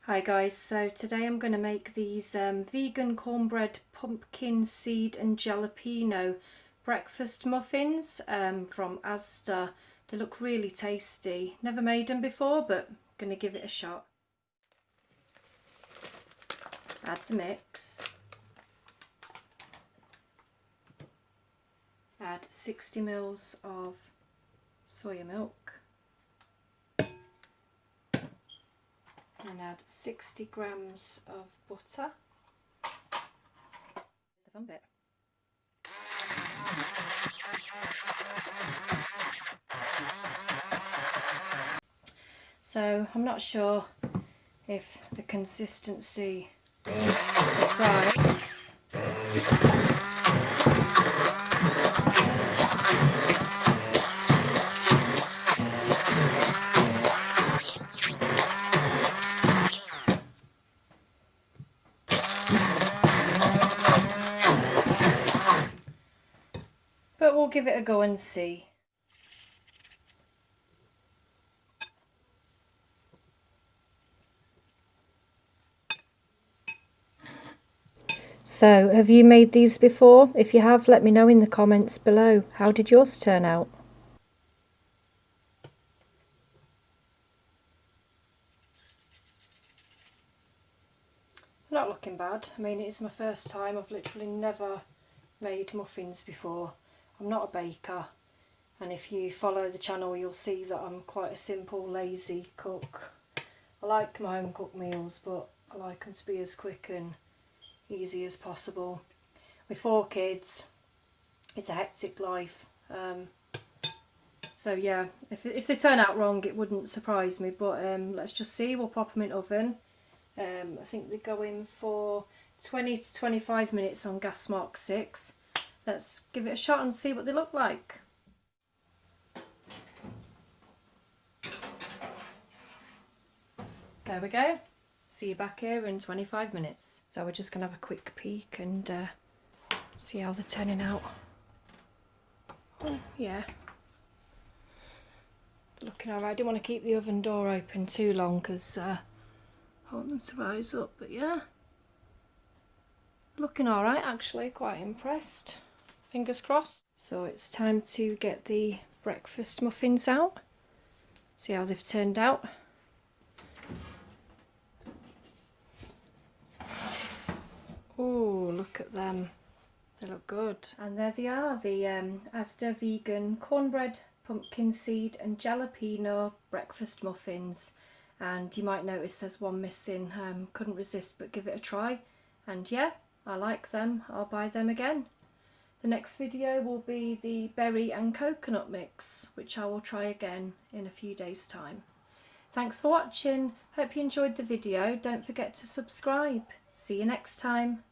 Hi guys, so today I'm going to make these vegan cornbread pumpkin seed and jalapeno breakfast muffins from Asda. They look really tasty. Never made them before, but I'm going to give it a shot. Add the mix. Add 60 ml of soya milk. And add 60 grams of butter. Here's the fun bit. So I'm not sure if the consistency is right. But we'll give it a go and see. So, have you made these before? If you have, let me know in the comments below. How did yours turn out? Not looking bad. I mean, it's my first time. I've literally never made muffins before. I'm not a baker. And if you follow the channel, you'll see that I'm quite a simple, lazy cook. I like my home cooked meals, but I like them to be as quick and easy as possible. With 4 kids, it's a hectic life. So yeah, if they turn out wrong, it wouldn't surprise me. But let's just see. We'll pop them in oven. I think they go in for 20 to 25 minutes on gas mark 6. Let's give it a shot and see what they look like. There we go. See you back here in 25 minutes. So we're just going to have a quick peek and see how they're turning out. Oh yeah, they're looking alright. I didn't want to keep the oven door open too long because I want them to rise up, but yeah, looking alright actually, quite impressed. Fingers crossed. So it's time to get the breakfast muffins out. See how they've turned out. Oh, look at them. They look good. And there they are, the Asda Vegan Cornbread, Pumpkin Seed and Jalapeno Breakfast Muffins. And you might notice there's one missing. Couldn't resist but give it a try. And yeah, I like them. I'll buy them again. The next video will be the berry and coconut mix, which I will try again in a few days' time. Thanks for watching. Hope you enjoyed the video. Don't forget to subscribe. See you next time.